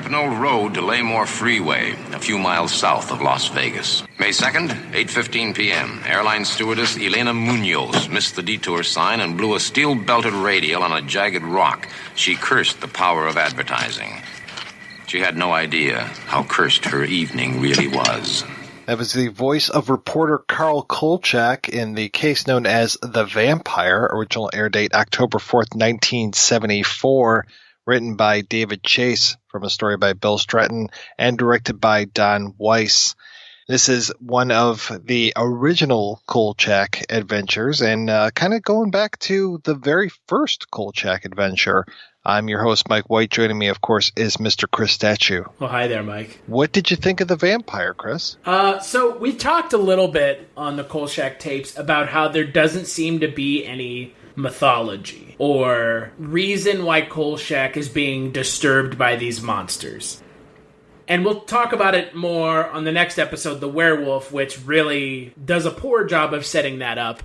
up an old road to Laymore Freeway, a few miles south of Las Vegas. May 2nd, 8:15 p.m. Airline stewardess Elena Munoz missed the detour sign and blew a steel-belted radial on a jagged rock. She cursed the power of advertising. She had no idea how cursed her evening really was. That was the voice of reporter Carl Kolchak in the case known as The Vampire, original air date October 4th, 1974, written by David Chase from a story by Bill Stratton and directed by Don Weiss. This is one of the original Kolchak adventures and kind of going back to the very first Kolchak adventure. I'm your host, Mike White. Joining me, of course, is Mr. Chris Statue. Well, hi there, Mike. What did you think of The Vampire, Chris? So we talked a little bit on the Kolchak tapes about how there doesn't seem to be any mythology or reason why Kolchak is being disturbed by these monsters. And we'll talk about it more on the next episode, The Werewolf, which really does a poor job of setting that up.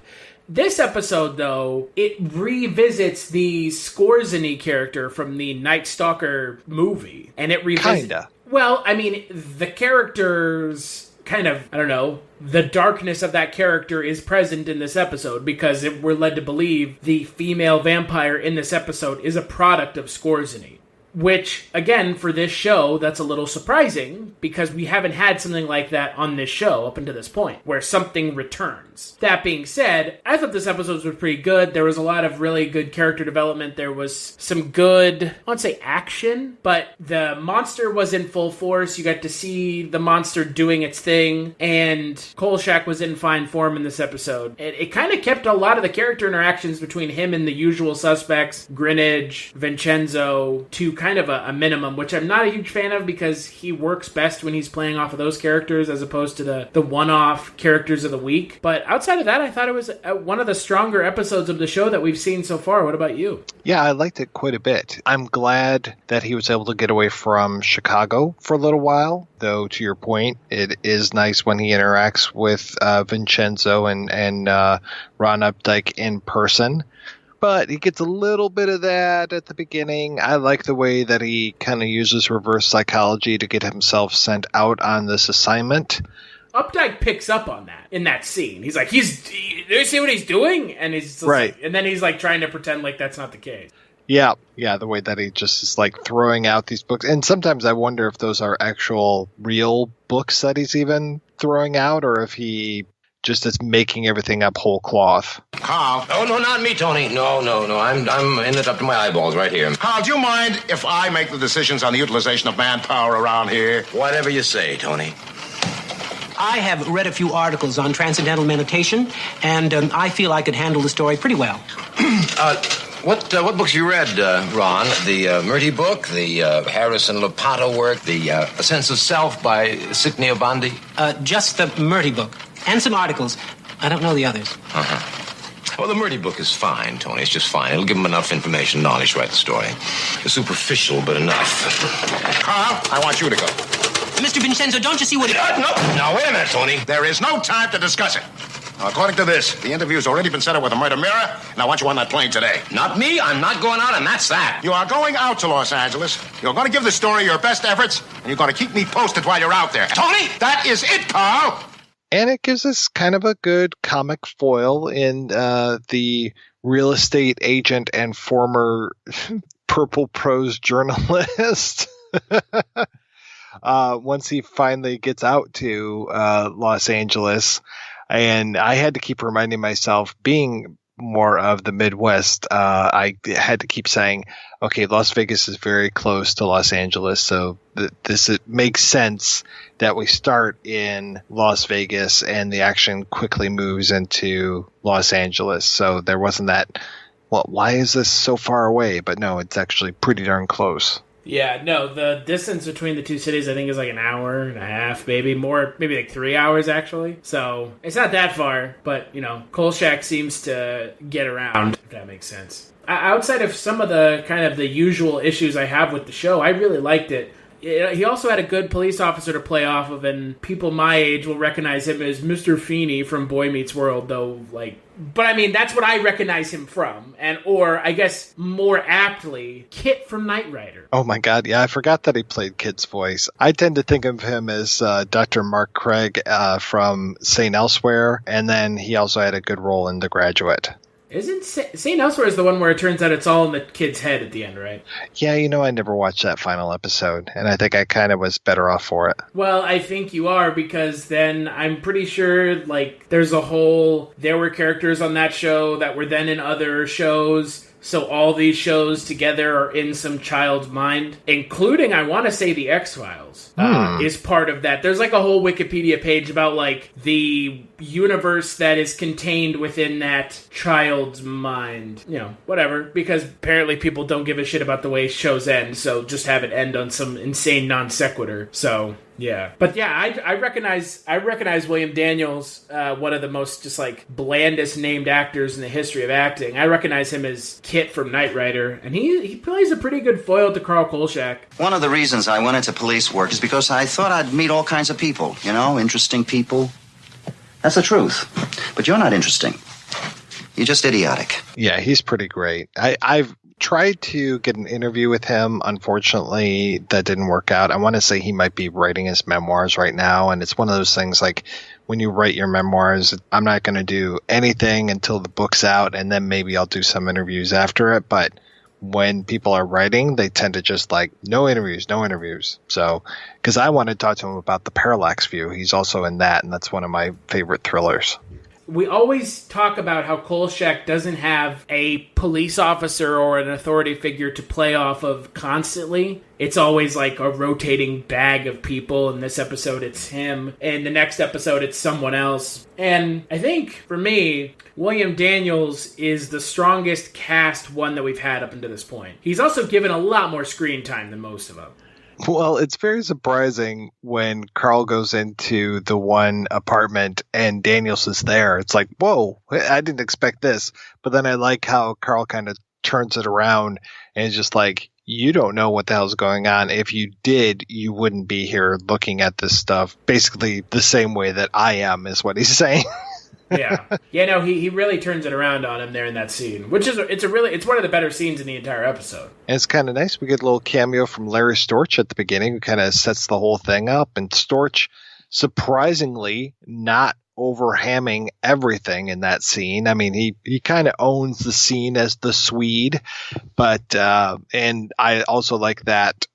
This episode, though, it revisits the Skorzeny character from the Night Stalker movie. And it revisits... Kinda. Well, I mean, the character's kind of, I don't know, the darkness of that character is present in this episode because we're led to believe the female vampire in this episode is a product of Skorzeny. Which, again, for this show, that's a little surprising because we haven't had something like that on this show up until this point, where something returns. That being said, I thought this episode was pretty good. There was a lot of really good character development. There was some good, I won't say action, but the monster was in full force. You got to see the monster doing its thing, and Kolchak was in fine form in this episode. It kind of kept a lot of the character interactions between him and the usual suspects, Greenidge, Vincenzo, to kind of a minimum, which I'm not a huge fan of because he works best when he's playing off of those characters as opposed to the one-off characters of the week. But outside of that, I thought it was one of the stronger episodes of the show that we've seen so far. What about you? Yeah, I liked it quite a bit. I'm glad that he was able to get away from Chicago for a little while, though to your point, it is nice when he interacts with Vincenzo and Ron Updike in person. But he gets a little bit of that at the beginning. I like the way that he kind of uses reverse psychology to get himself sent out on this assignment. Updike picks up on that in that scene. He's like, do you see what he's doing? And he's right. And then he's like trying to pretend like that's not the case. Yeah, the way that he just is like throwing out these books. And sometimes I wonder if those are actual real books that he's even throwing out or if he just is making everything up whole cloth. Carl. Oh, no, not me, Tony. No. I'm in it up to my eyeballs right here. Carl, do you mind if I make the decisions on the utilization of manpower around here? Whatever you say, Tony. I have read a few articles on transcendental meditation, and I feel I could handle the story pretty well. What books you read, Ron? The Murty book, the Harrison Lopato work, the A Sense of Self by Sikney Obandi? Just the Murty book. And some articles. I don't know the others. Uh-huh. Well, the Murty book is fine, Tony. It's just fine. It'll give him enough information, knowledge to write the story. It's superficial, but enough. Carl, I want you to go. Mr. Vincenzo, don't you see what... No, wait a minute, Tony. There is no time to discuss it. Now, according to this, the interview's already been set up with a murder mirror, and I want you on that plane today. Not me. I'm not going out, and that's that. You are going out to Los Angeles. You're going to give the story your best efforts, and you're going to keep me posted while you're out there. Tony! That is it, Carl! And it gives us kind of a good comic foil in the real estate agent and former Purple Prose journalist. Once he finally gets out to Los Angeles. And I had to keep reminding myself, being more of the Midwest, I had to keep saying, okay, Las Vegas is very close to Los Angeles, so it makes sense that we start in Las Vegas and the action quickly moves into Los Angeles. So there wasn't that, well, why is this so far away? But no, it's actually pretty darn close. Yeah, no, the distance between the two cities I think is like an hour and a half, maybe like 3 hours actually. So it's not that far, but Kolchak seems to get around, if that makes sense. Outside of some of the kind of the usual issues I have with the show, I really liked it. he also had a good police officer to play off of, and people my age will recognize him as Mr. Feeney from Boy Meets World, though, like... But, I mean, that's what I recognize him from. Or, I guess, more aptly, Kit from Knight Rider. Oh, my God. Yeah, I forgot that he played Kit's voice. I tend to think of him as Dr. Mark Craig from St. Elsewhere, and then he also had a good role in The Graduate. Isn't St. Elsewhere is the one where it turns out it's all in the kid's head at the end, right? Yeah, I never watched that final episode, and I think I kind of was better off for it. Well, I think you are, because then I'm pretty sure, like, there were characters on that show that were then in other shows, so all these shows together are in some child's mind, including, I want to say, The X-Files is part of that. There's, like, a whole Wikipedia page about, like, the universe that is contained within that child's mind. Whatever, because apparently people don't give a shit about the way shows end, so just have it end on some insane non sequitur. So... yeah. But yeah, I recognize William Daniels, one of the most just like blandest named actors in the history of acting. I recognize him as Kit from Knight Rider, and he plays a pretty good foil to Carl Kolchak. One of the reasons I went into police work is because I thought I'd meet all kinds of people, interesting people. That's the truth. But you're not interesting. You're just idiotic. Yeah, he's pretty great. I've tried to get an interview with him. Unfortunately, that didn't work out. I want to say he might be writing his memoirs right now, and it's one of those things like when you write your memoirs, I'm not going to do anything until the book's out, and then maybe I'll do some interviews after it. But when people are writing, they tend to just like, no interviews. So, because I want to talk to him about The Parallax View. He's also in that, and that's one of my favorite thrillers. We always talk about how Kolchak doesn't have a police officer or an authority figure to play off of constantly. It's always like a rotating bag of people. In this episode, it's him. In the next episode, it's someone else. And I think, for me, William Daniels is the strongest cast one that we've had up until this point. He's also given a lot more screen time than most of them. Well, it's very surprising when Carl goes into the one apartment and Daniels is there. It's like, whoa, I didn't expect this. But then I like how Carl kind of turns it around and is just like, you don't know what the hell's going on. If you did, you wouldn't be here looking at this stuff basically the same way that I am, is what he's saying. Yeah, he really turns it around on him there in that scene, which is it's one of the better scenes in the entire episode. And it's kind of nice. We get a little cameo from Larry Storch at the beginning, who kind of sets the whole thing up. And Storch, surprisingly, not overhamming everything in that scene. I mean, he kind of owns the scene as the Swede, but and I also like that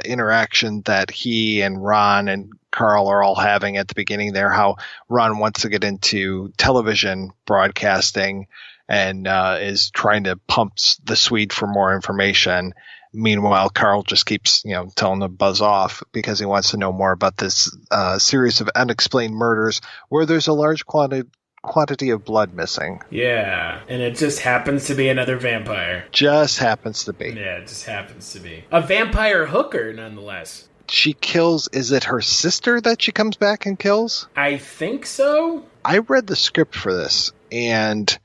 interaction that he and Ron and Carl are all having at the beginning there, how Ron wants to get into television broadcasting and is trying to pump the Swede for more information. Meanwhile, Carl just keeps, telling him to buzz off because he wants to know more about this series of unexplained murders where there's a large quantity of blood missing. Yeah, and it just happens to be another vampire. Just happens to be. Yeah, it just happens to be. A vampire hooker, nonetheless. She kills, is it her sister that she comes back and kills? I think so. I read the script for this, and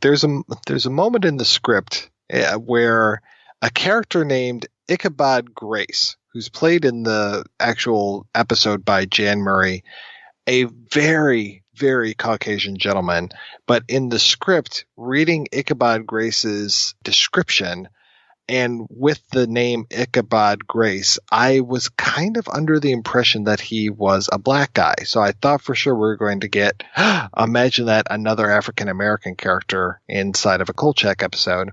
there's a moment in the script where a character named Ichabod Grace, who's played in the actual episode by Jan Murray, a very, very Caucasian gentleman, but in the script, reading Ichabod Grace's description, and with the name Ichabod Grace, I was kind of under the impression that he was a black guy. So I thought for sure we were going to get, imagine that, another African-American character inside of a Kolchak episode.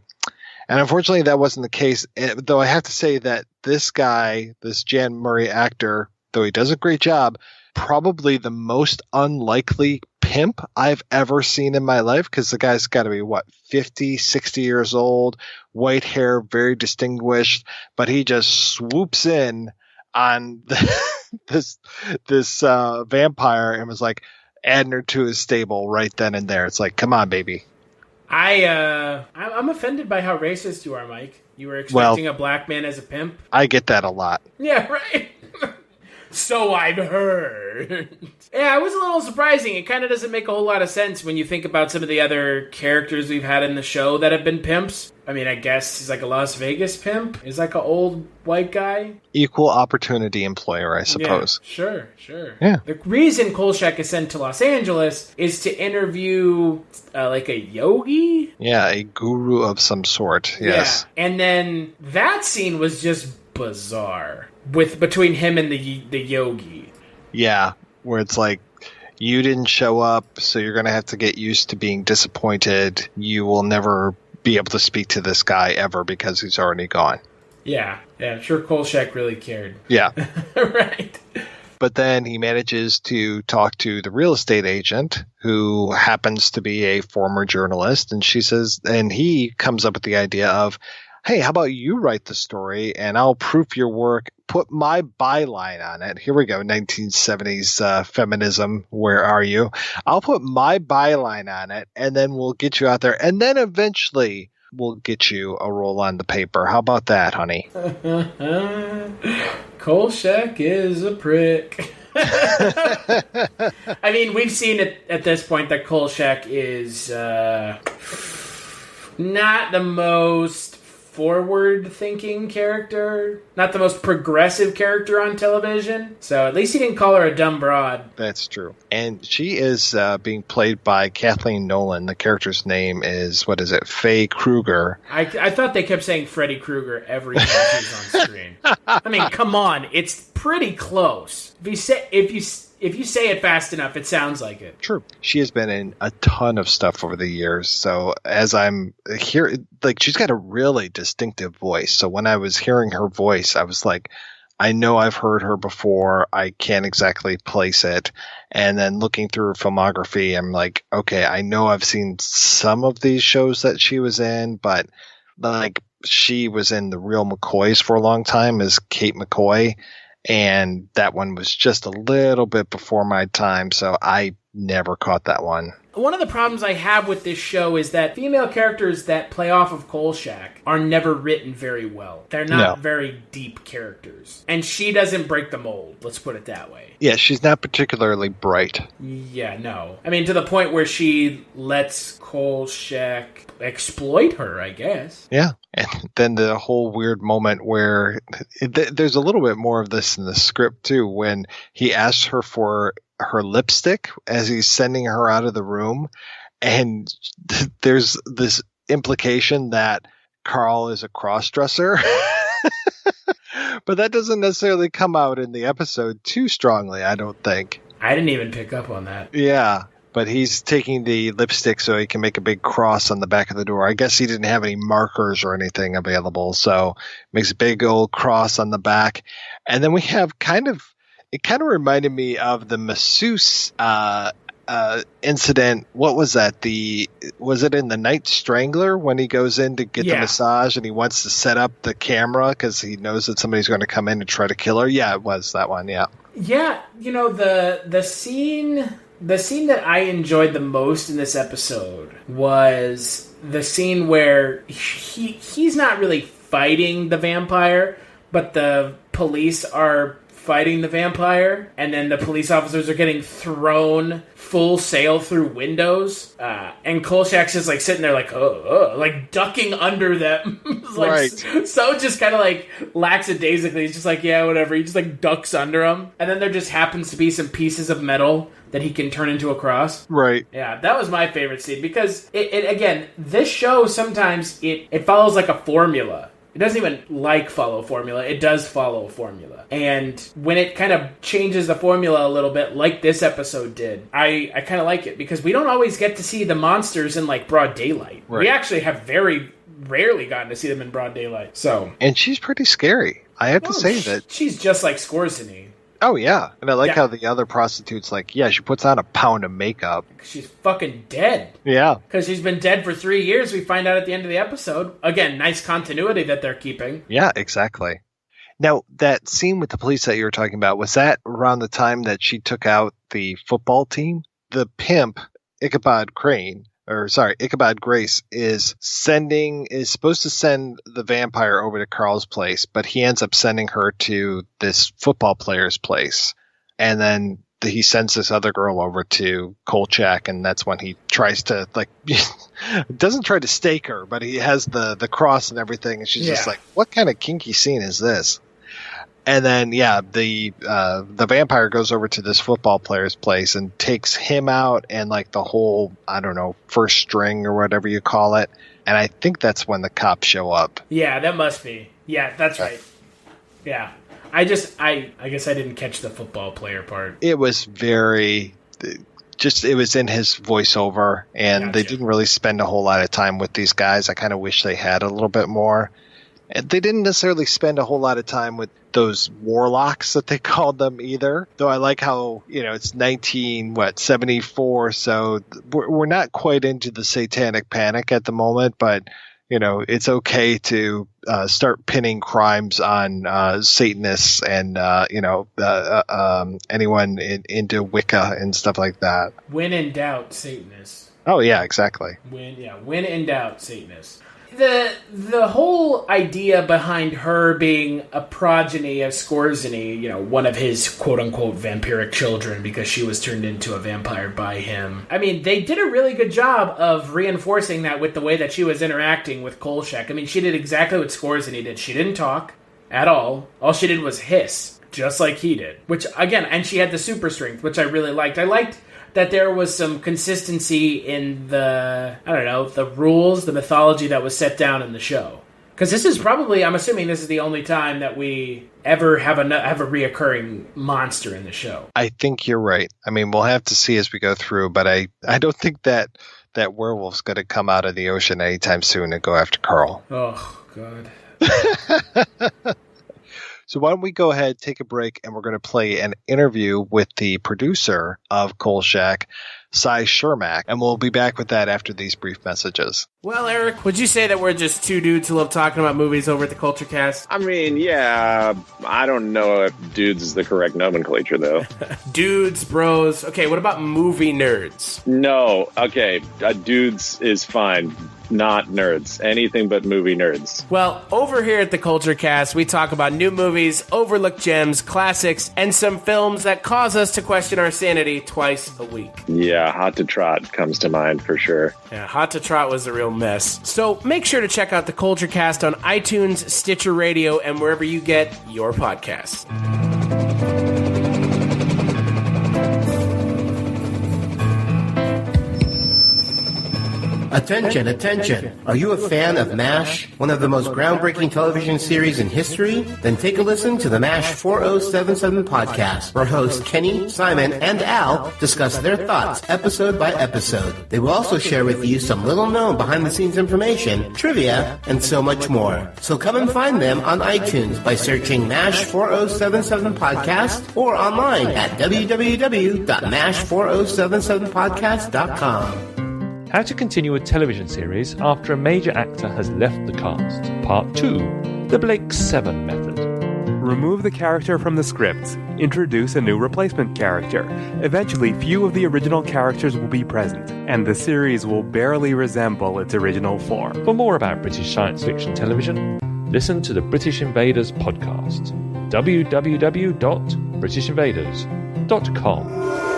And unfortunately, that wasn't the case, though I have to say that this guy, this Jan Murray actor, though he does a great job, probably the most unlikely pimp I've ever seen in my life, because the guy's got to be, 50, 60 years old, white hair, very distinguished, but he just swoops in on this vampire and was like adding her to his stable right then and there. It's like, come on, baby. I'm offended by how racist you are, Mike. You were expecting a black man as a pimp? I get that a lot. Yeah, right. So I've heard. Yeah, it was a little surprising. It kind of doesn't make a whole lot of sense when you think about some of the other characters we've had in the show that have been pimps. I mean, I guess he's like a Las Vegas pimp. He's like an old white guy. Equal opportunity employer, I suppose. Yeah, sure. Yeah. The reason Kolchak is sent to Los Angeles is to interview like a yogi? Yeah, a guru of some sort, yes. Yeah. And then that scene was just bizarre between him and the yogi. Yeah, where it's like, you didn't show up, so you're going to have to get used to being disappointed. You will never be able to speak to this guy ever because he's already gone. Yeah, I'm sure Kolchak really cared. Yeah. Right. But then he manages to talk to the real estate agent, who happens to be a former journalist, and she says, and he comes up with the idea of, hey, how about you write the story and I'll proof your work, put my byline on it. Here we go, 1970s feminism, where are you? I'll put my byline on it and then we'll get you out there. And then eventually we'll get you a roll on the paper. How about that, honey? Kolchak is a prick. I mean, we've seen it at this point that Kolchak is not the most forward-thinking character, not the most progressive character on television. So at least he didn't call her a dumb broad. That's true. And she is being played by Kathleen Nolan. The character's name is, what is it, Faye Krueger. I thought they kept saying Freddy Krueger every time she's on screen. I mean, come on, it's pretty close. If you say it fast enough, it sounds like it. True. She has been in a ton of stuff over the years. So as I'm here, like, she's got a really distinctive voice. So when I was hearing her voice, I was like, I know I've heard her before. I can't exactly place it. And then looking through her filmography, I'm like, okay, I know I've seen some of these shows that she was in, but like, she was in The Real McCoys for a long time as Kate McCoy. And that one was just a little bit before my time, so I never caught that one. One of the problems I have with this show is that female characters that play off of Kolchak are never written very well. They're not very deep characters. And she doesn't break the mold, let's put it that way. Yeah, she's not particularly bright. Yeah, no. I mean, to the point where she lets Kolchak exploit her, I guess. Yeah. And then the whole weird moment where there's a little bit more of this in the script, too, when he asks her for her lipstick as he's sending her out of the room. And there's this implication that Carl is a cross-dresser. But that doesn't necessarily come out in the episode too strongly, I don't think. I didn't even pick up on that. Yeah. But he's taking the lipstick so he can make a big cross on the back of the door. I guess he didn't have any markers or anything available, so makes a big old cross on the back. And then we have it kind of reminded me of the masseuse incident. What was that? Was it in The Night Strangler when he goes in to get the massage and he wants to set up the camera because he knows that somebody's going to come in and try to kill her? Yeah, it was that one, yeah. Yeah, you know, the scene that I enjoyed the most in this episode was the scene where he's not really fighting the vampire, but the police are fighting the vampire, and then the police officers are getting thrown full sail through windows, and Kolchak's just like sitting there like, like ducking under them. Like, right. So just kind of like lackadaisically, he's just like, yeah, whatever. He just like ducks under them, and then there just happens to be some pieces of metal that he can turn into a cross. Right. Yeah, that was my favorite scene because it again, this show sometimes it follows like a formula. It doesn't even follow a formula. It does follow a formula. And when it kind of changes the formula a little bit, like this episode did, I kind of like it because we don't always get to see the monsters in like broad daylight. Right. We actually have very rarely gotten to see them in broad daylight. And she's pretty scary. I have to say that. She's just like Skorzeny. Oh, yeah. And I like how the other prostitute's like, yeah, she puts on a pound of makeup. She's fucking dead. Yeah. Because she's been dead for 3 years, we find out at the end of the episode. Again, nice continuity that they're keeping. Yeah, exactly. Now, that scene with the police that you were talking about, was that around the time that she took out the football team? The pimp, Ichabod Grace is supposed to send the vampire over to Carl's place, but he ends up sending her to this football player's place. And then he sends this other girl over to Kolchak, and that's when he tries to, like, doesn't try to stake her, but he has the cross and everything, and she's just like, what kind of kinky scene is this? And then, the vampire goes over to this football player's place and takes him out and, like, the whole, I don't know, first string or whatever you call it. And I think that's when the cops show up. Yeah, that must be. Yeah, that's right. Yeah. I guess I didn't catch the football player part. It was very... it was in his voiceover, and they didn't really spend a whole lot of time with these guys. I kind of wish they had a little bit more. And they didn't necessarily spend a whole lot of time with those warlocks that they called them either. Though I like how, it's 1974, so we're not quite into the satanic panic at the moment, but, it's okay to start pinning crimes on Satanists and, anyone into Wicca and stuff like that. When in doubt, Satanists. Oh, yeah, exactly. When in doubt, Satanists. The whole idea behind her being a progeny of Skorzeny, one of his quote-unquote vampiric children because she was turned into a vampire by him. I mean, they did a really good job of reinforcing that with the way that she was interacting with Kolchak. I mean, she did exactly what Skorzeny did. She didn't talk at all. All she did was hiss, just like he did. Which, again, and she had the super strength, which I really liked. I liked that there was some consistency in the rules, the mythology that was set down in the show. Because this is probably, I'm assuming this is the only time that we ever have a reoccurring monster in the show. I think you're right. I mean, we'll have to see as we go through, but I don't think that werewolf's going to come out of the ocean anytime soon and go after Carl. Oh, God. So why don't we go ahead, take a break, and we're going to play an interview with the producer of Kolchak, cy-chermak, and we'll be back with that after these brief messages. Well, Eric, would you say that we're just two dudes who love talking about movies over at the Culture Cast? I mean, yeah, I don't know if dudes is the correct nomenclature, though. Dudes, bros. Okay, what about movie nerds? No, okay, dudes is fine. Not nerds. Anything but movie nerds. Well, over here at the Culture Cast, we talk about new movies, overlooked gems, classics, and some films that cause us to question our sanity twice a week. Yeah, Hot to Trot comes to mind for sure. Yeah, Hot to Trot was a real mess. So make sure to check out the Culture Cast on iTunes, Stitcher Radio, and wherever you get your podcasts. Attention, attention. Are you a fan of MASH, one of the most groundbreaking television series in history? Then take a listen to the MASH 4077 podcast, where hosts Kenny, Simon, and Al discuss their thoughts episode by episode. They will also share with you some little-known behind-the-scenes information, trivia, and so much more. So come and find them on iTunes by searching MASH 4077 podcast or online at www.mash4077podcast.com. How to continue a television series after a major actor has left the cast. Part 2. The Blake 7 Method. Remove the character from the script. Introduce a new replacement character. Eventually, few of the original characters will be present, and the series will barely resemble its original form. For more about British science fiction television, listen to the British Invaders podcast. www.britishinvaders.com.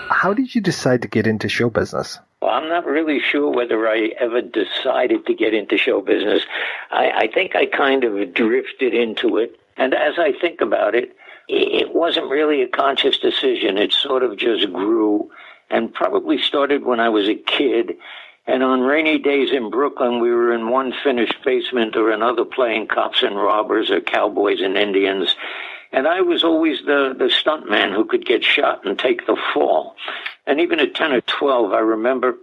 How did you decide to get into show business? Well, I'm not really sure whether I ever decided to get into show business. I think I kind of drifted into it. And as I think about it, it wasn't really a conscious decision. It sort of just grew and probably started when I was a kid. And on rainy days in Brooklyn, we were in one finished basement or another playing cops and robbers or cowboys and Indians. And I was always the stunt man who could get shot and take the fall. And even at 10 or 12, I remember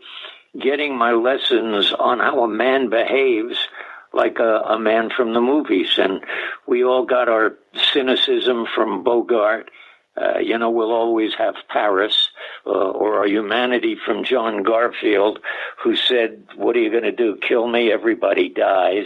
getting my lessons on how a man behaves like a man from the movies. And we all got our cynicism from Bogart. We'll always have Paris, or our humanity from John Garfield, who said, what are you going to do, kill me? Everybody dies.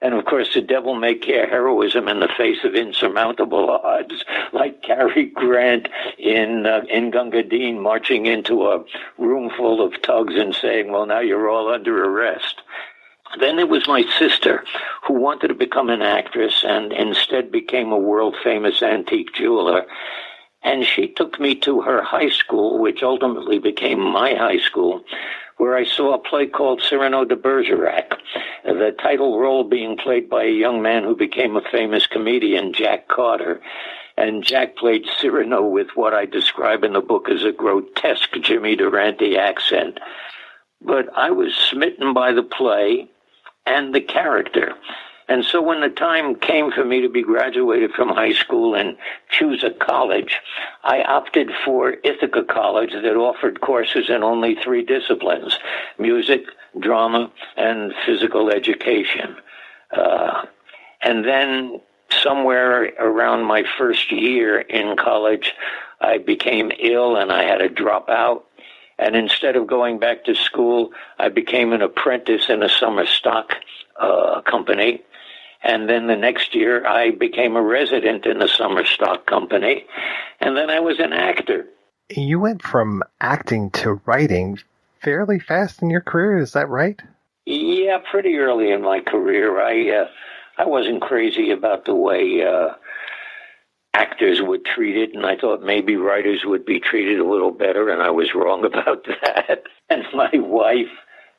And, of course, the devil-may-care heroism in the face of insurmountable odds, like Cary Grant in Gunga Din marching into a room full of thugs and saying, well, now you're all under arrest. Then there was my sister, who wanted to become an actress and instead became a world-famous antique jeweler. And she took me to her high school, which ultimately became my high school, where I saw a play called Cyrano de Bergerac, the title role being played by a young man who became a famous comedian, Jack Carter. And Jack played Cyrano with what I describe in the book as a grotesque Jimmy Durante accent. But I was smitten by the play and the character. And so when the time came for me to be graduated from high school and choose a college, I opted for Ithaca College that offered courses in only 3 disciplines: music, drama, and physical education. And then somewhere around my first year in college, I became ill and I had to drop out. And instead of going back to school, I became an apprentice in a summer stock company. And then the next year, I became a resident in the summer stock company. And then I was an actor. You went from acting to writing fairly fast in your career, is that right? Yeah, pretty early in my career. I wasn't crazy about the way actors were treated, and I thought maybe writers would be treated a little better, and I was wrong about that. And my wife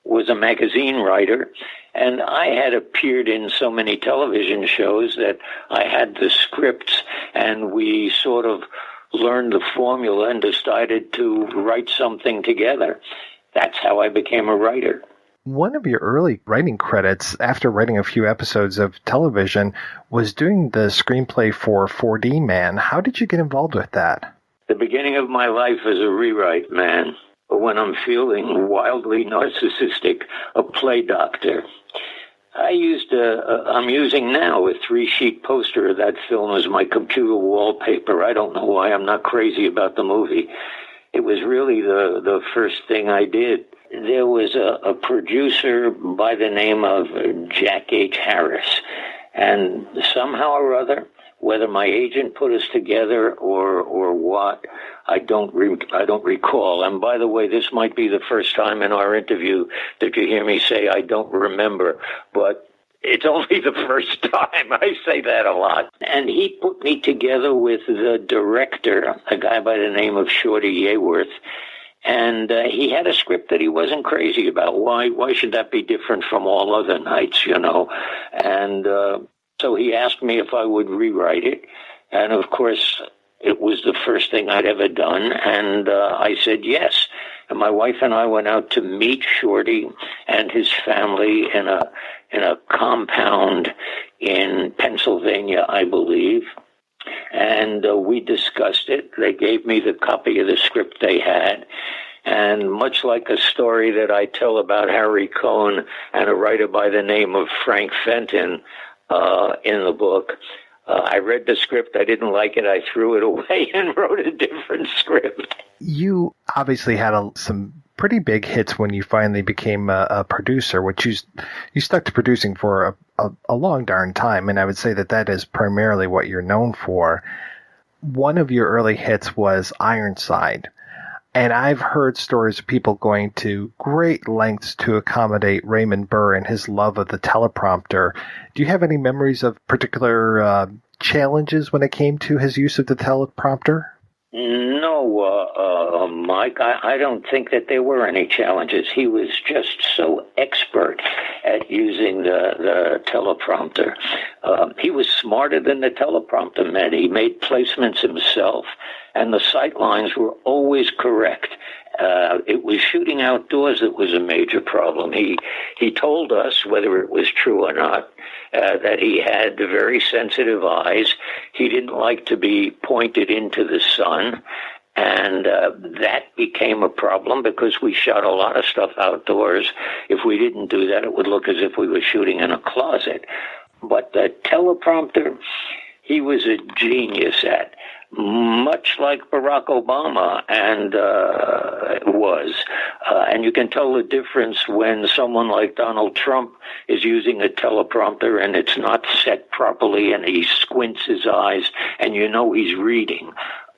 was a magazine writer, and I had appeared in so many television shows that I had the scripts, and we sort of learned the formula and decided to write something together. That's how I became a writer. One of your early writing credits, after writing a few episodes of television, was doing the screenplay for 4D Man. How did you get involved with that? The beginning of my life as a rewrite man. When I'm feeling wildly narcissistic, a play doctor. I'm using now a 3-sheet poster of that film as my computer wallpaper. I don't know why I'm not crazy about the movie. It was really the first thing I did. There was a producer by the name of Jack H. Harris, and somehow or other, whether my agent put us together or what, I don't recall. And by the way, this might be the first time in our interview that you hear me say I don't remember, but it's only the first time. I say that a lot. And he put me together with the director, a guy by the name of Shorty Yeworth. And he had a script that he wasn't crazy about. Why should that be different from all other nights, you know? And so he asked me if I would rewrite it. And, of course, it was the first thing I'd ever done. And I said yes. And my wife and I went out to meet Shorty and his family in a compound in Pennsylvania, I believe. And we discussed it. They gave me the copy of the script they had. And much like a story that I tell about Harry Cohn and a writer by the name of Frank Fenton in the book, I read the script. I didn't like it. I threw it away and wrote a different script. You obviously had some pretty big hits when you finally became a producer, which you stuck to producing for a long darn time, and I would say that is primarily what you're known for. One of your early hits was Ironside, and I've heard stories of people going to great lengths to accommodate Raymond Burr and his love of the teleprompter. Do you have any memories of particular challenges when it came to his use of the teleprompter? No, Mike, I don't think that there were any challenges. He was just so expert at using the teleprompter. He was smarter than the teleprompter meant. He made placements himself, and the sight lines were always correct. It was shooting outdoors that was a major problem. He told us, whether it was true or not, that he had very sensitive eyes. He didn't like to be pointed into the sun, and that became a problem because we shot a lot of stuff outdoors. If we didn't do that, it would look as if we were shooting in a closet. But the teleprompter, he was a genius at. much like Barack Obama was. And you can tell the difference when someone like Donald Trump is using a teleprompter and it's not set properly and he squints his eyes and you know he's reading.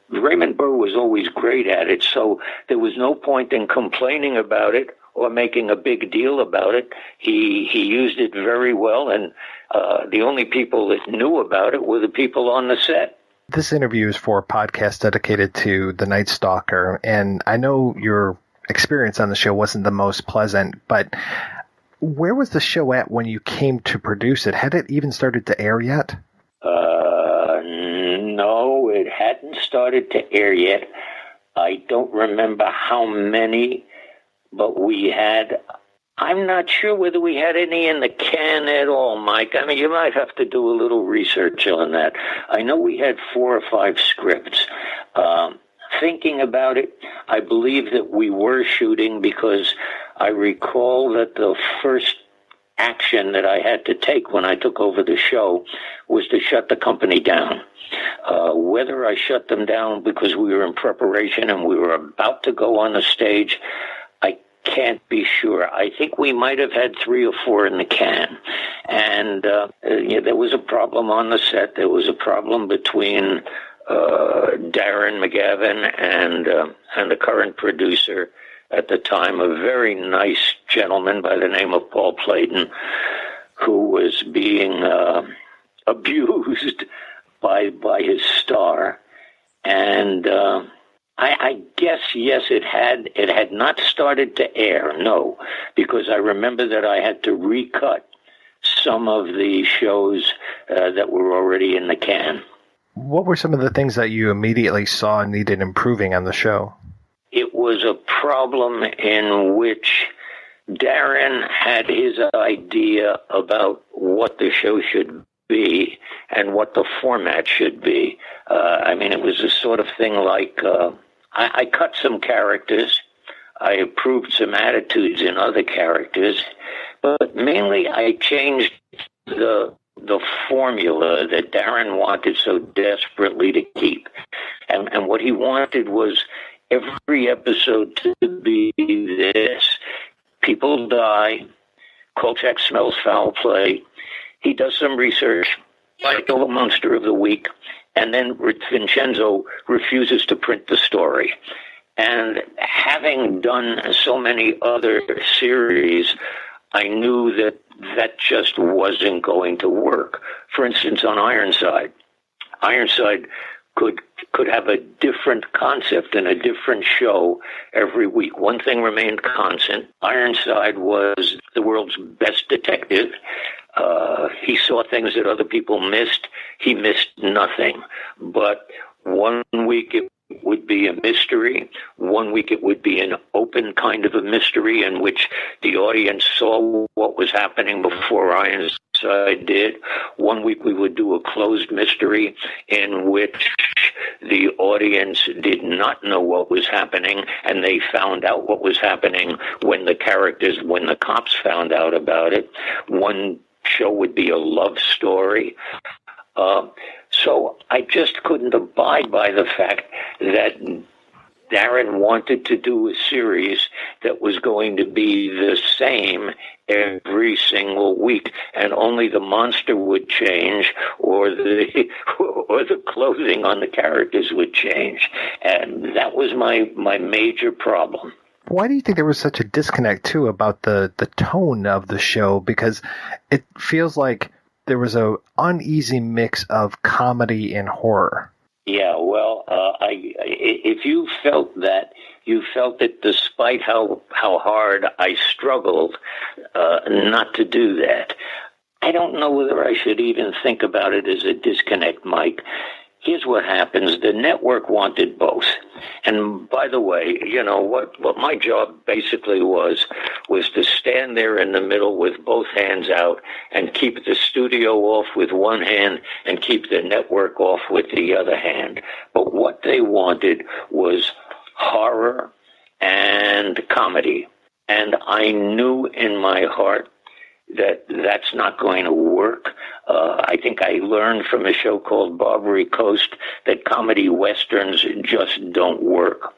Raymond Burr was always great at it, so there was no point in complaining about it or making a big deal about it. He used it very well, and the only people that knew about it were the people on the set. This interview is for a podcast dedicated to The Night Stalker, and I know your experience on the show wasn't the most pleasant, but where was the show at when you came to produce it? Had it even started to air yet? No, it hadn't started to air yet. I don't remember how many, but we had... I'm not sure whether we had any in the can at all, Mike. I mean, you might have to do a little research on that. I know we had 4 or 5 scripts. Thinking about it, I believe that we were shooting because I recall that the first action that I had to take when I took over the show was to shut the company down. Whether I shut them down because we were in preparation and we were about to go on the stage, I can't be sure. I think we might have had 3 or 4 in the can. And there was a problem on the set. There was a problem between darren-mcgavin and the current producer at the time, a very nice gentleman by the name of Paul Playton, who was being abused by his star. And I guess, yes, it had not started to air, no, because I remember that I had to recut some of the shows that were already in the can. What were some of the things that you immediately saw needed improving on the show? It was a problem in which Darren had his idea about what the show should be and what the format should be. I mean, it was a sort of thing like I cut some characters, I improved some attitudes in other characters, but mainly I changed the formula that Darren wanted so desperately to keep. And what he wanted was every episode to be this. People die, Kolchak smells foul play, he does some research, I kill the monster of the week, and then Vincenzo refuses to print the story. And having done so many other series, I knew that just wasn't going to work. For instance, on Ironside could have a different concept and a different show every week. One thing remained constant. Ironside was the world's best detective. He saw things that other people missed. He missed nothing. But one week it would be a mystery. One week it would be an open kind of a mystery in which the audience saw what was happening before Ironside did. One week we would do a closed mystery in which the audience did not know what was happening, and they found out what was happening when the cops found out about it. One show would be a love story. So I just couldn't abide by the fact that Darren wanted to do a series that was going to be the same every single week, and only the monster would change or the clothing on the characters would change. And that was my major problem. Why do you think there was such a disconnect, too, about the tone of the show? Because it feels like there was a uneasy mix of comedy and horror. Yeah, well, if you felt that, you felt it despite how hard I struggled not to do that. I don't know whether I should even think about it as a disconnect, Mike. Here's what happens. The network wanted both. And by the way, you know, what my job basically was to stand there in the middle with both hands out and keep the studio off with one hand and keep the network off with the other hand. But what they wanted was horror and comedy. And I knew in my heart that's not going to work. I think I learned from a show called Barbary Coast that comedy westerns just don't work.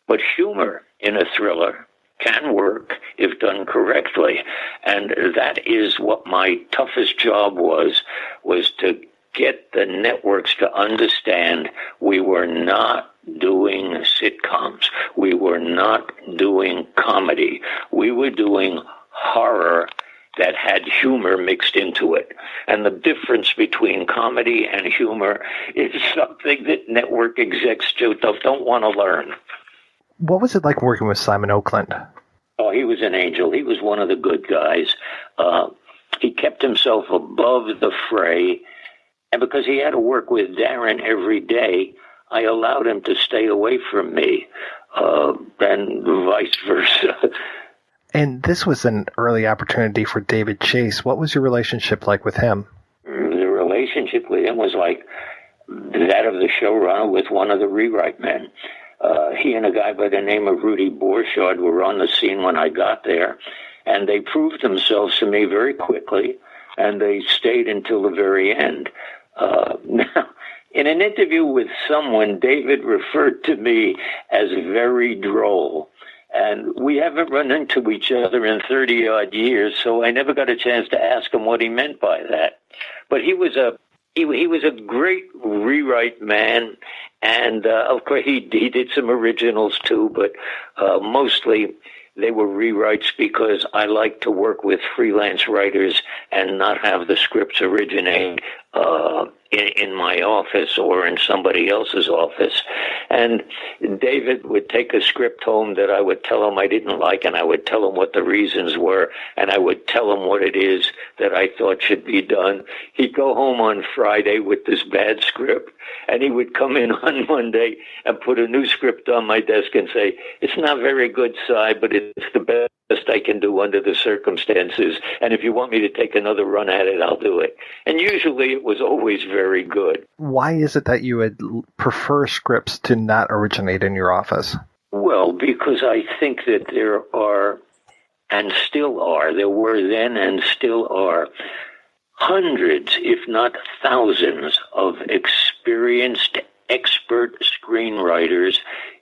But humor in a thriller can work if done correctly. And that is what my toughest job was to get the networks to understand we were not doing sitcoms. We were not doing comedy. We were doing horror that had humor mixed into it. And the difference between comedy and humor is something that network execs don't want to learn. What was it like working with Simon Oakland? Oh, he was an angel. He was one of the good guys. He kept himself above the fray. And because he had to work with Darren every day, I allowed him to stay away from me, and vice versa. And this was an early opportunity for David Chase. What was your relationship like with him? The relationship with him was like that of the showrunner with one of the rewrite men. He and a guy by the name of Rudy Borchardt were on the scene when I got there, and they proved themselves to me very quickly, and they stayed until the very end. Now, in an interview with someone, David referred to me as very droll. And we haven't run into each other in 30-odd years, so I never got a chance to ask him what he meant by that. But he was a great rewrite man, and of course he did some originals too, but mostly they were rewrites because I like to work with freelance writers and not have the scripts originate in my office or in somebody else's office. And David would take a script home that I would tell him I didn't like, and I would tell him what the reasons were, and I would tell him what it is that I thought should be done. He'd go home on Friday with this bad script, and he would come in on Monday and put a new script on my desk and say, "It's not very good, Cy, but it's the best I can do under the circumstances, and if you want me to take another run at it, I'll do it." And usually it was always very good. Why is it that you would prefer scripts to not originate in your office? Well, because I think that there are, and still are, there were then and still are, hundreds, if not thousands, of experienced, expert screenwriters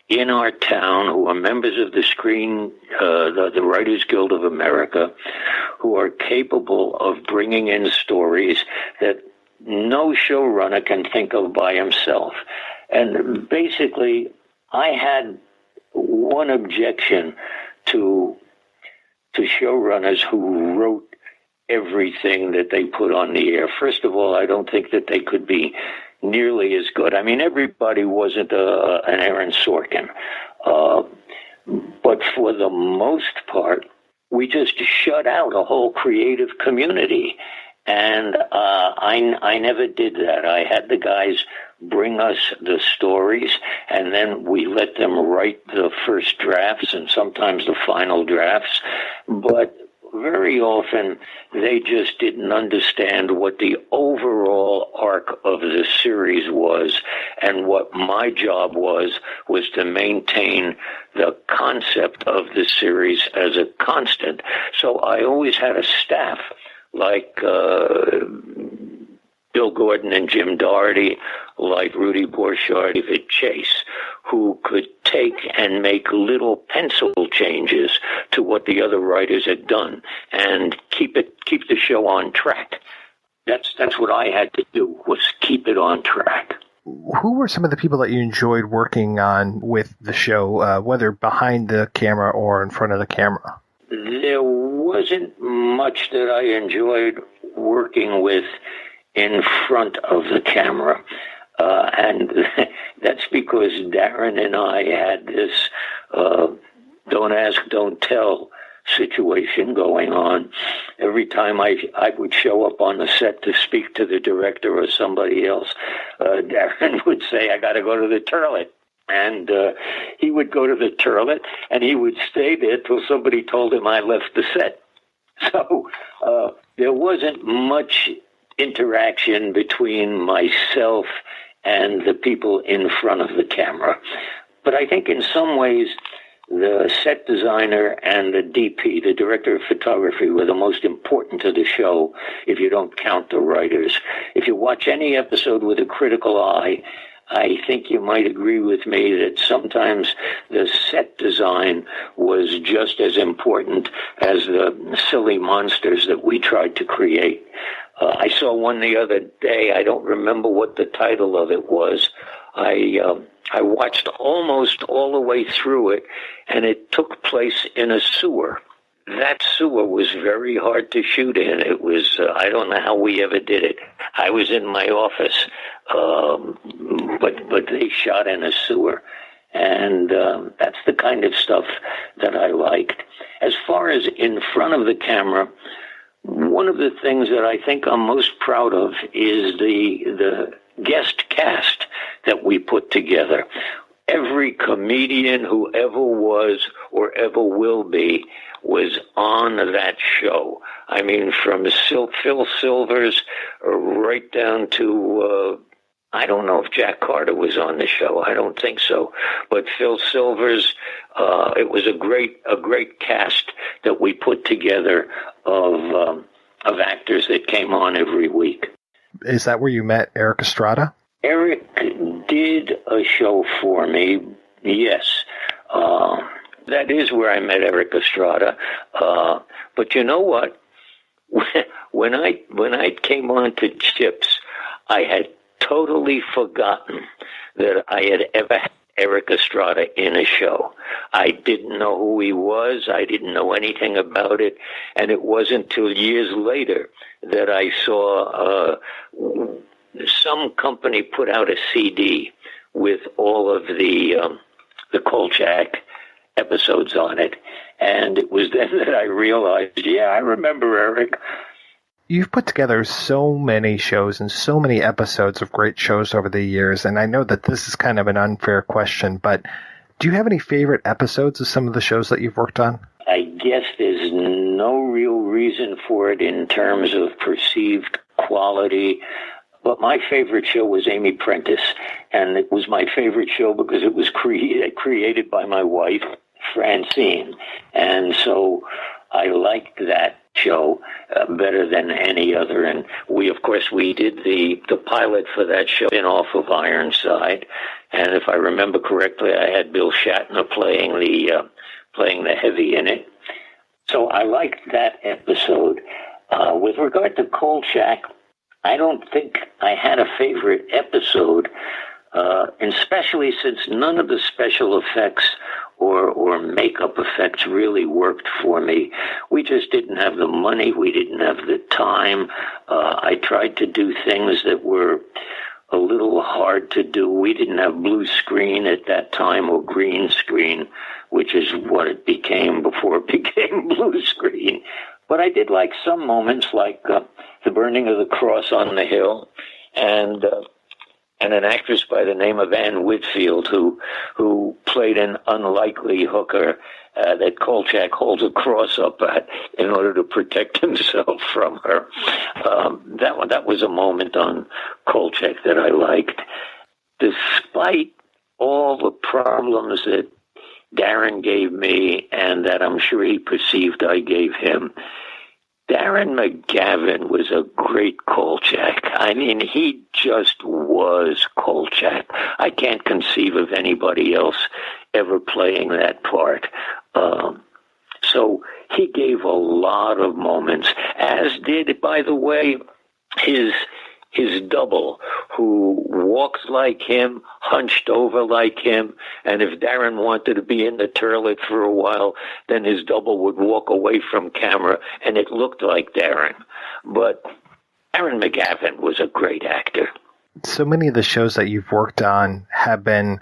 in our town who are members of the Writers Guild of America, who are capable of bringing in stories that no showrunner can think of by himself. And basically, I had one objection to showrunners who wrote everything that they put on the air. First of all, I don't think that they could be nearly as good. I mean, everybody wasn't an Aaron Sorkin. But for the most part, we just shut out a whole creative community. And I never did that. I had the guys bring us the stories, and then we let them write the first drafts and sometimes the final drafts. But very often, they just didn't understand what the overall arc of the series was, and what my job was to maintain the concept of the series as a constant. So I always had a staff like Bill Gordon and Jim Doherty, like Rudy Borchardt, David Chase, who could take and make little pencil changes to what the other writers had done and keep the show on track. That's what I had to do, was keep it on track. Who were some of the people that you enjoyed working on with the show, whether behind the camera or in front of the camera? There wasn't much that I enjoyed working with in front of the camera. And that's because Darren and I had this don't ask, don't tell situation going on. Every time I would show up on the set to speak to the director or somebody else, Darren would say, "I got to go to the toilet." And he would go to the toilet, and he would stay there till somebody told him I left the set. So there wasn't much interaction between myself and the people in front of the camera. But I think in some ways the set designer and the DP, the director of photography, were the most important to the show if you don't count the writers. If you watch any episode with a critical eye, I think you might agree with me that sometimes the set design was just as important as the silly monsters that we tried to create. I saw one the other day. I don't remember what the title of it was. I watched almost all the way through it, and it took place in a sewer. That sewer was very hard to shoot in. It was, I don't know how we ever did it. I was in my office, but they shot in a sewer. And that's the kind of stuff that I liked. As far as in front of the camera, one of the things that I think I'm most proud of is the guest cast that we put together. Every comedian who ever was or ever will be was on that show. I mean, from Phil Silvers right down to, I don't know if Jack Carter was on the show. I don't think so. But Phil Silvers, it was a great cast that we put together of actors that came on every week. Is that where you met Eric Estrada? Eric did a show for me, yes. That is where I met Eric Estrada. But you know what? When I came on to Chips, I had totally forgotten that I had ever had Eric Estrada in a show. I didn't know who he was. I didn't know anything about it. And it wasn't until years later that I saw some company put out a CD with all of the Kolchak episodes on it. And it was then that I realized, yeah, I remember Eric. You've put together so many shows and so many episodes of great shows over the years, and I know that this is kind of an unfair question, but do you have any favorite episodes of some of the shows that you've worked on? I guess there's no real reason for it in terms of perceived quality, but my favorite show was Amy Prentice, and it was my favorite show because it was created by my wife, Francine, and so I liked that show better than any other. And we did the pilot for that show in off of Ironside, and if I remember correctly, I had Bill Shatner playing the heavy in it. So I liked that episode. With regard to Kolchak, I don't think I had a favorite episode, especially since none of the special effects or makeup effects really worked for me. We just didn't have the money. We didn't have the time. I tried to do things that were a little hard to do. We didn't have blue screen at that time or green screen, which is what it became before it became blue screen. But I did like some moments, like the burning of the cross on the hill, and an actress by the name of Ann Whitfield who played an unlikely hooker that Kolchak holds a cross up at in order to protect himself from her. That was a moment on Kolchak that I liked. Despite all the problems that Darren gave me and that I'm sure he perceived I gave him, Darren-McGavin was a great Kolchak. I mean, he just was Kolchak. I can't conceive of anybody else ever playing that part. So he gave a lot of moments, as did, by the way, his double, who walks like him, hunched over like him, and if Darren wanted to be in the toilet for a while, then his double would walk away from camera, and it looked like Darren. But Darren-McGavin was a great actor. So many of the shows that you've worked on have been,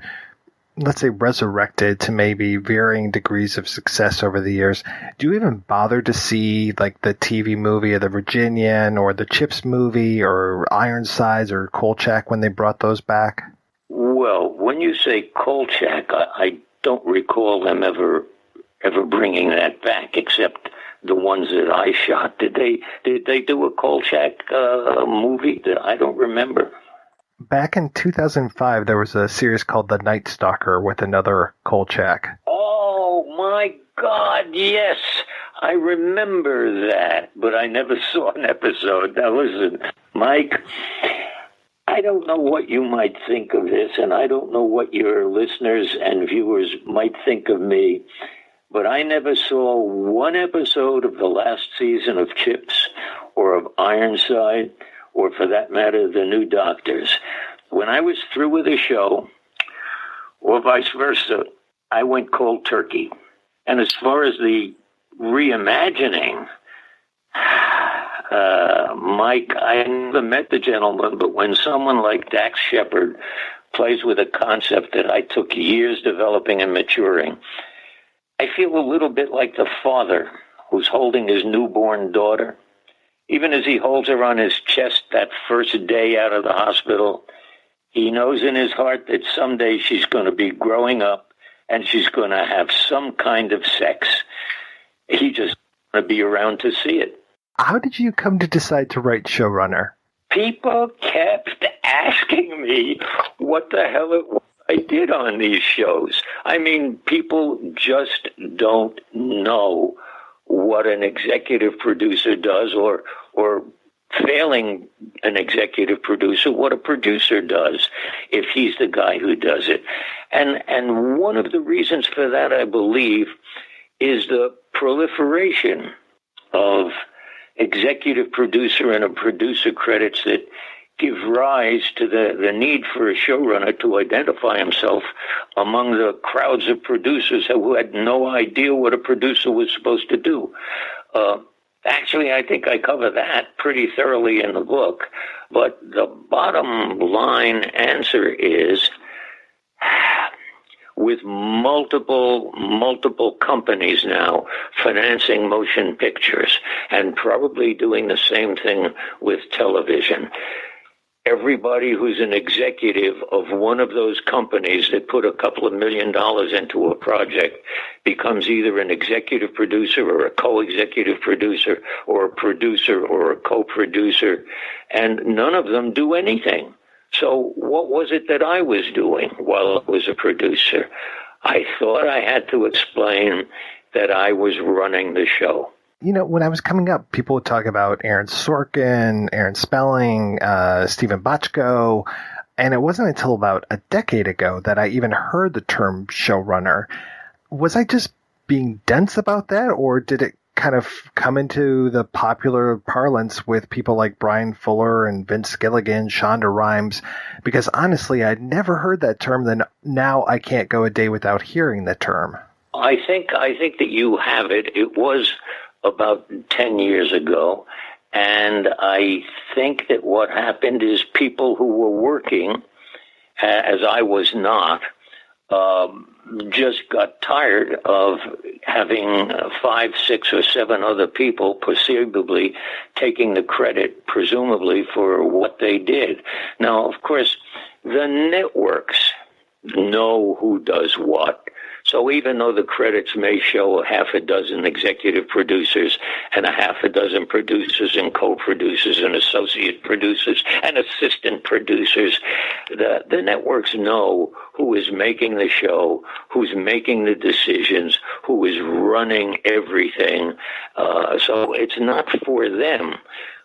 let's say, resurrected to maybe varying degrees of success over the years. Do you even bother to see like the TV movie of the Virginian or the Chips movie or Ironsides or Kolchak when they brought those back? Well, when you say Kolchak, I don't recall them ever bringing that back, except the ones that I shot. Did they do a Kolchak movie? I don't remember. Back in 2005, there was a series called The Night Stalker with another Kolchak. Oh, my God, yes. I remember that, but I never saw an episode. Now, listen, Mike, I don't know what you might think of this, and I don't know what your listeners and viewers might think of me, but I never saw one episode of the last season of Chips or of Ironside, or for that matter, The New Doctors. When I was through with the show, or vice versa, I went cold turkey. And as far as the reimagining, Mike, I never met the gentleman, but when someone like Dax Shepard plays with a concept that I took years developing and maturing, I feel a little bit like the father who's holding his newborn daughter. Even as he holds her on his chest that first day out of the hospital, he knows in his heart that someday she's going to be growing up and she's going to have some kind of sex. He just want to be around to see it. How did you come to decide to write showrunner? People kept asking me what the hell it was I did on these shows. I mean, people just don't know what an executive producer does, or failing an executive producer, what a producer does if he's the guy who does it. And one of the reasons for that, I believe, is the proliferation of executive producer and a producer credits that give rise to the need for a showrunner to identify himself among the crowds of producers who had no idea what a producer was supposed to do. Actually, I think I cover that pretty thoroughly in the book, but the bottom line answer is, with multiple companies now financing motion pictures and probably doing the same thing with television, everybody who's an executive of one of those companies that put a couple of $1 million into a project becomes either an executive producer or a co-executive producer or a producer or a co-producer, and none of them do anything. So what was it that I was doing while I was a producer? I thought I had to explain that I was running the show. You know, when I was coming up, people would talk about Aaron Sorkin, Aaron Spelling, Stephen Bochco, and it wasn't until about a decade ago that I even heard the term showrunner. Was I just being dense about that, or did it kind of come into the popular parlance with people like Brian Fuller and Vince Gilligan, Shonda Rhimes? Because honestly, I'd never heard that term. Then now I can't go a day without hearing the term. I think that you have it. It was about 10 years ago, and I think that what happened is people who were working, as I was not, just got tired of having 5, 6, or 7 other people perceivably taking the credit, presumably, for what they did. Now, of course, the networks know who does what. So even though the credits may show a half a dozen executive producers and a half a dozen producers and co-producers and associate producers and assistant producers, the networks know who is making the show, who's making the decisions, who is running everything. So it's not for them,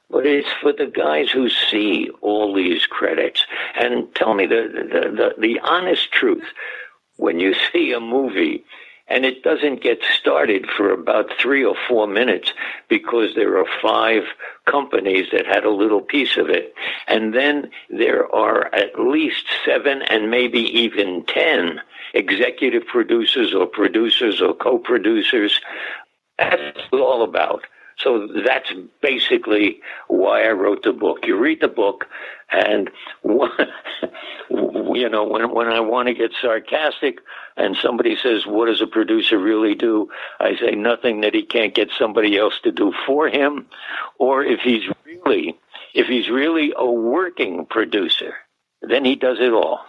but it's for the guys who see all these credits. And tell me the honest truth. When you see a movie and it doesn't get started for about 3 or 4 minutes because there are 5 companies that had a little piece of it, and then there are at least 7 and maybe even 10 executive producers or co-producers, that's what it's all about. So that's basically why I wrote the book. You read the book, and you know, when I want to get sarcastic and somebody says, what does a producer really do? I say nothing that he can't get somebody else to do for him, or if he's really a working producer, then he does it all.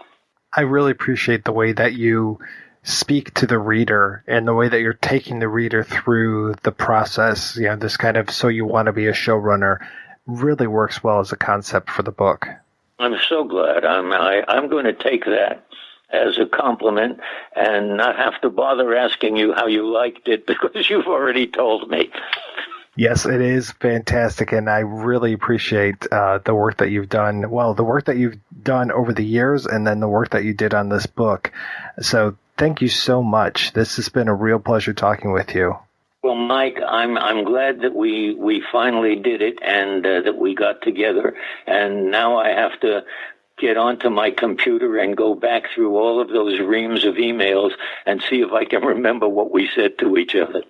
I really appreciate the way that you speak to the reader and the way that you're taking the reader through the process. You know, this kind of so you want to be a showrunner really works well as a concept for the book. I'm so glad. I'm going to take that as a compliment and not have to bother asking you how you liked it because you've already told me. Yes, it is fantastic, and I really appreciate the work that you've done. Well, the work that you've done over the years, and then the work that you did on this book. So thank you so much. This has been a real pleasure talking with you. Well, Mike, I'm glad that we finally did it and that we got together. And now I have to get onto my computer and go back through all of those reams of emails and see if I can remember what we said to each other.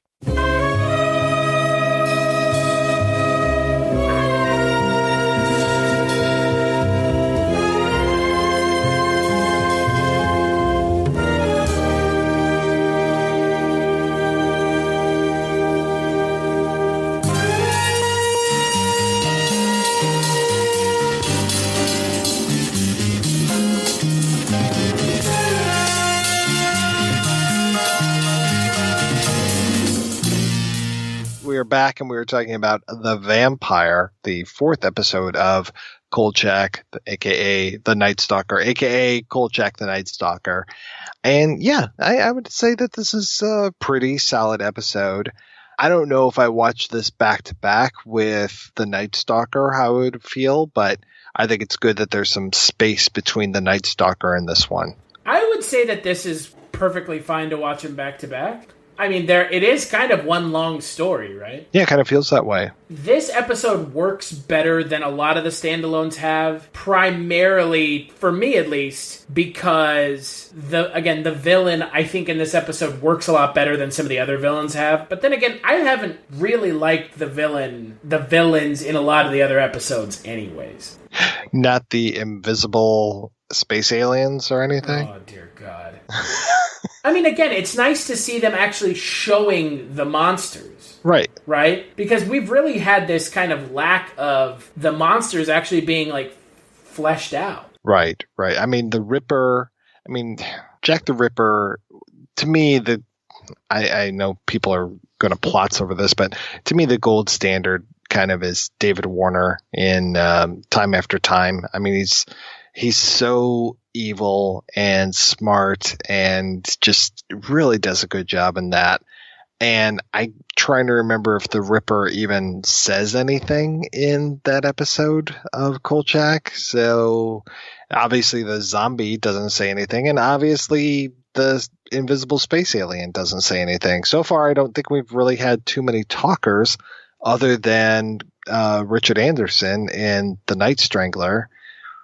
We are back, and we were talking about The Vampire, the 4th episode of Kolchak, a.k.a. the Night Stalker, a.k.a. Kolchak the Night Stalker. And yeah, I would say that this is a pretty solid episode. I don't know if I watched this back-to-back with the Night Stalker, how it would feel, but I think it's good that there's some space between the Night Stalker and this one. I would say that this is perfectly fine to watch them back-to-back. I mean, it is kind of one long story, right? Yeah, it kind of feels that way. This episode works better than a lot of the standalones have, primarily, for me at least, because, the villain, I think, in this episode works a lot better than some of the other villains have. But then again, I haven't really liked the villains in a lot of the other episodes anyways. Not the invisible space aliens or anything? Oh, dear God. I mean, again, it's nice to see them actually showing the monsters. Right. Right? Because we've really had this kind of lack of the monsters actually being, like, fleshed out. Right. I mean, Jack the Ripper, to me, I know people are going to plots over this, but to me, the gold standard kind of is David Warner in Time After Time. I mean, he's so evil and smart and just really does a good job in that. And I'm trying to remember if the Ripper even says anything in that episode of Kolchak. So obviously the zombie doesn't say anything, and obviously the invisible space alien doesn't say anything. So far, I don't think we've really had too many talkers other than Richard Anderson in The Night Strangler.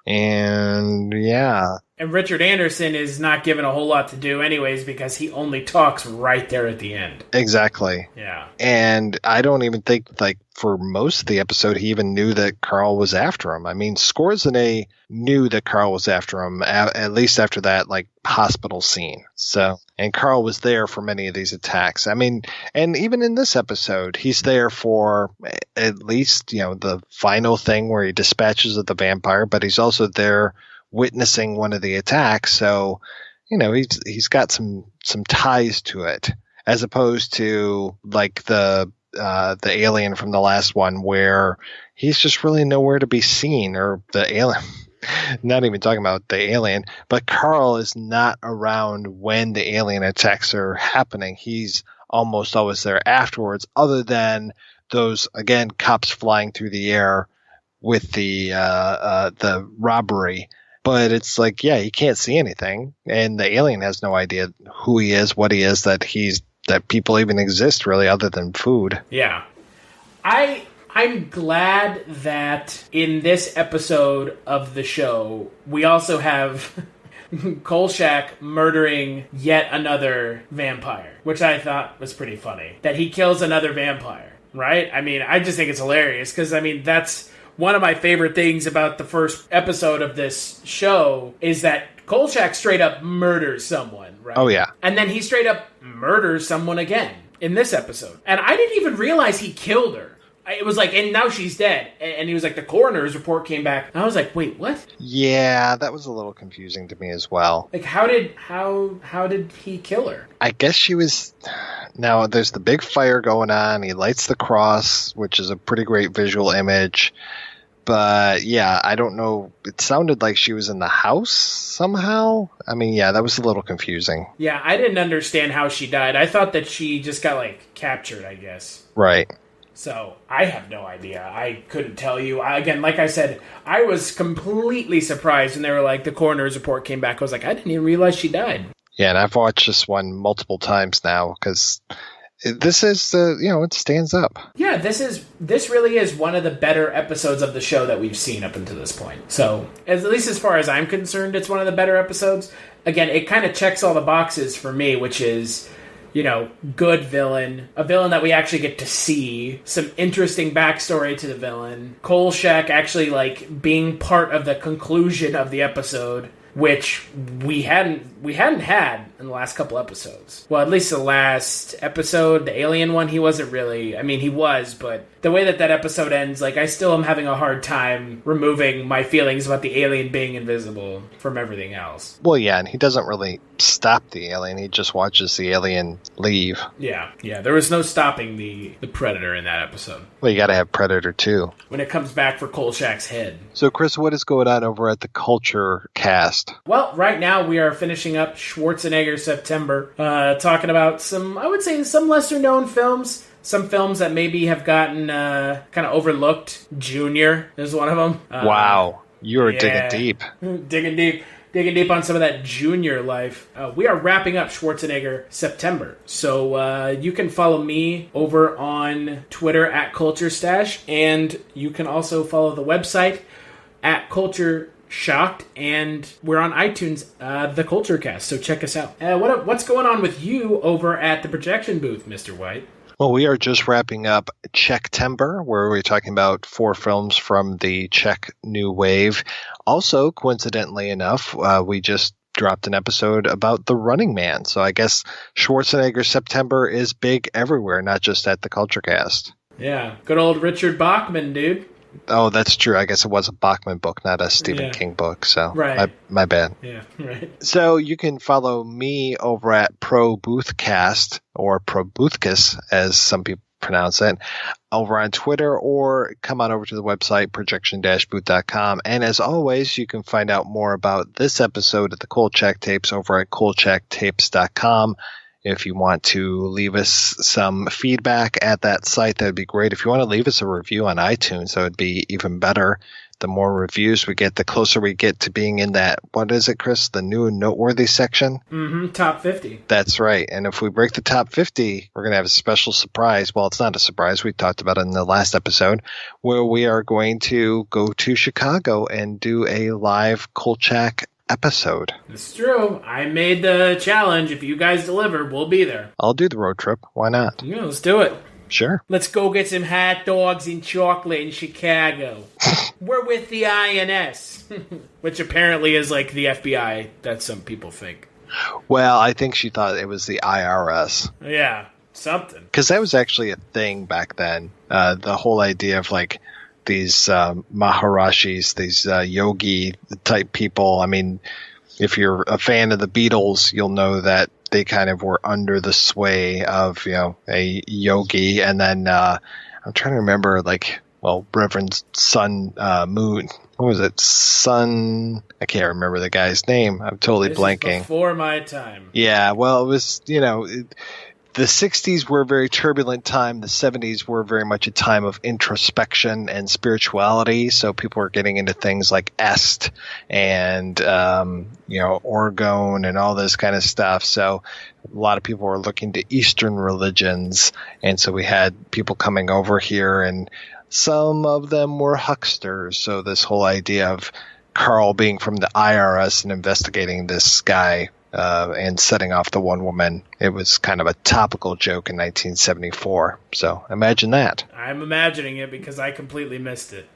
And yeah. And Richard Anderson is not given a whole lot to do anyways because he only talks right there at the end. Exactly. Yeah. And I don't even think, like, for most of the episode, he even knew that Carl was after him. I mean, Skorzeny knew that Carl was after him, at least after that, like, hospital scene. So, and Carl was there for many of these attacks. I mean, and even in this episode, he's there for at least, the final thing where he dispatches of the vampire, but he's also there witnessing one of the attacks. So, he's got some ties to it, as opposed to like the alien from the last one where he's just really nowhere to be seen, or the alien. Not even talking about the alien, but Carl is not around when the alien attacks are happening. He's almost always there afterwards, other than those, again, cops flying through the air with the robbery. But it's like, yeah, he can't see anything, and the alien has no idea who he is, what he is, that people even exist, really, other than food. Yeah. I'm glad that in this episode of the show, we also have Kolchak murdering yet another vampire, which I thought was pretty funny. That he kills another vampire, right? I mean, I just think it's hilarious, because, I mean, that's one of my favorite things about the first episode of this show, is that Kolchak straight up murders someone, right? Oh, yeah. And then he straight up murders someone again in this episode. And I didn't even realize he killed her. It was like, and now she's dead. And he was like, the coroner's report came back. And I was like, wait, what? Yeah, that was a little confusing to me as well. Like, how did he kill her? I guess she was... Now, there's the big fire going on. He lights the cross, which is a pretty great visual image. But yeah, I don't know. It sounded like she was in the house somehow. I mean, yeah, that was a little confusing. Yeah, I didn't understand how she died. I thought that she just got, like, captured, I guess. Right. So, I have no idea. I couldn't tell you. Again, like I said, I was completely surprised when they were like, the coroner's report came back. I was like, I didn't even realize she died. Yeah, and I've watched this one multiple times now because this is, it stands up. Yeah, this really is one of the better episodes of the show that we've seen up until this point. So, at least as far as I'm concerned, it's one of the better episodes. Again, it kind of checks all the boxes for me, which is, good villain, a villain that we actually get to see, some interesting backstory to the villain, Kolchak actually, like, being part of the conclusion of the episode, which we hadn't had in the last couple episodes. Well, at least the last episode, the alien one, he wasn't really... I mean, he was, but the way that episode ends, like, I still am having a hard time removing my feelings about the alien being invisible from everything else. Well, yeah, and he doesn't really stop the alien. He just watches the alien leave. Yeah, there was no stopping the Predator in that episode. Well, you gotta have Predator, too. When it comes back for Kolchak's head. So, Chris, what is going on over at the Culture Cast? Well, right now we are finishing up Schwarzenegger September, talking about some lesser-known films. Some films that maybe have gotten kind of overlooked. Junior is one of them. Wow, you're digging deep. Digging deep on some of that Junior life. We are wrapping up Schwarzenegger September. So you can follow me over on Twitter at CultureStash, and you can also follow the website at CultureShocked, and we're on iTunes, the CultureCast, so check us out. What's going on with you over at the projection booth, Mr. White? Well, we are just wrapping up Czechtember, where we're talking about 4 films from the Czech New Wave. Also, coincidentally enough, we just dropped an episode about The Running Man. So I guess Schwarzenegger September is big everywhere, not just at the CultureCast. Yeah, good old Richard Bachman, dude. Oh, that's true. I guess it was a Bachman book, not a Stephen King book. So my bad. Yeah, right. So you can follow me over at Pro Boothcast, or Pro Boothcast, as some people pronounce it, over on Twitter, or come on over to the website, projection-booth.com. And as always, you can find out more about this episode of the Kolchak Tapes over at kolchaktapes.com. If you want to leave us some feedback at that site, that would be great. If you want to leave us a review on iTunes, that would be even better. The more reviews we get, the closer we get to being in that, what is it, Chris? The new and noteworthy section? Mm-hmm, top 50. That's right. And if we break the top 50, we're going to have a special surprise. Well, it's not a surprise. We talked about it in the last episode, where we are going to go to Chicago and do a live Kolchak episode. It's true. I made the challenge. If you guys deliver, we'll be there. I'll do the road trip. Why not? Yeah, let's do it. Sure. Let's go get some hot dogs and chocolate in Chicago. We're with the INS, which apparently is like the FBI, that some people think. Well, I think she thought it was the IRS. Yeah, something. Because that was actually a thing back then. The whole idea of like these Maharashis, these yogi type people. I mean, if you're a fan of the Beatles, you'll know that they kind of were under the sway of, a yogi. And then I'm trying to remember, Reverend Sun Moon. What was it? Sun. I can't remember the guy's name. I'm totally blanking. Is before my time. Yeah, well, it was, the 60s were a very turbulent time. The 70s were very much a time of introspection and spirituality. So people were getting into things like Est and, Orgone and all this kind of stuff. So a lot of people were looking to Eastern religions. And so we had people coming over here, and some of them were hucksters. So this whole idea of Carl being from the IRS and investigating this guy and setting off the one woman. It was kind of a topical joke in 1974. So imagine that. I'm imagining it because I completely missed it.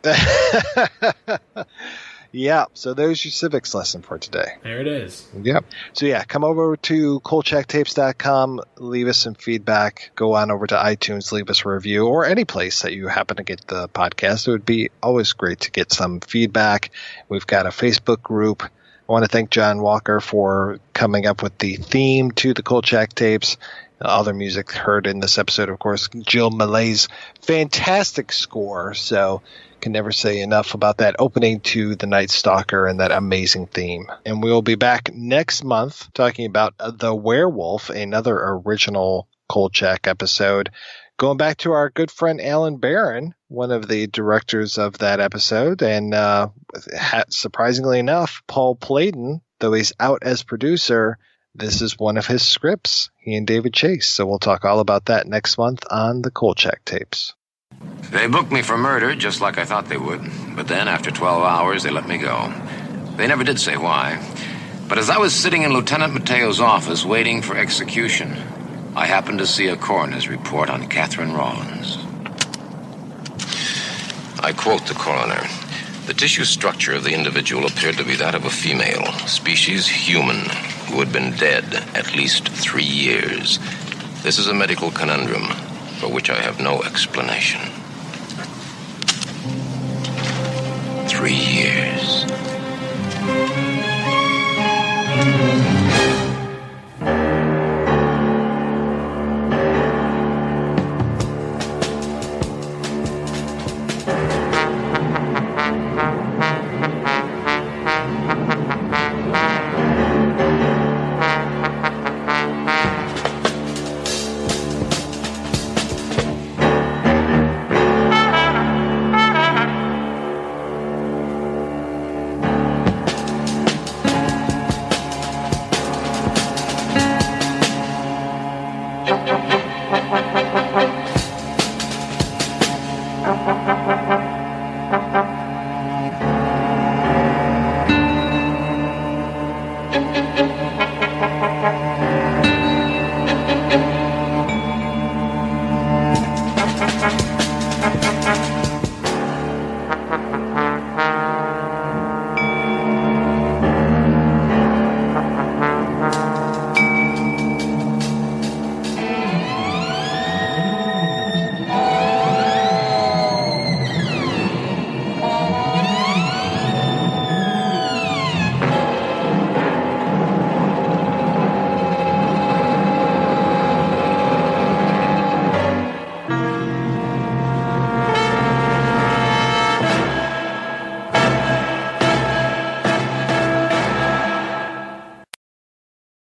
Yeah, so there's your civics lesson for today. There it is. Yep. So come over to kolchaktapes.com, leave us some feedback, go on over to iTunes, leave us a review, or any place that you happen to get the podcast. It would be always great to get some feedback. We've got a Facebook group. I want to thank John Walker for coming up with the theme to the Kolchak tapes. Other music heard in this episode, of course, Jill Malay's fantastic score. So can never say enough about that opening to The Night Stalker and that amazing theme. And we'll be back next month talking about The Werewolf, another original Kolchak episode. Going back to our good friend Alan Barron, one of the directors of that episode, and surprisingly enough, Paul Playden, though he's out as producer, this is one of his scripts, he and David Chase. So we'll talk all about that next month on the Kolchak tapes. They booked me for murder, just like I thought they would. But then, after 12 hours, they let me go. They never did say why. But as I was sitting in Lieutenant Mateo's office waiting for execution, I happened to see a coroner's report on Catherine Rawlins. I quote the coroner. The tissue structure of the individual appeared to be that of a female, species human, who had been dead at least 3 years. This is a medical conundrum for which I have no explanation. 3 years.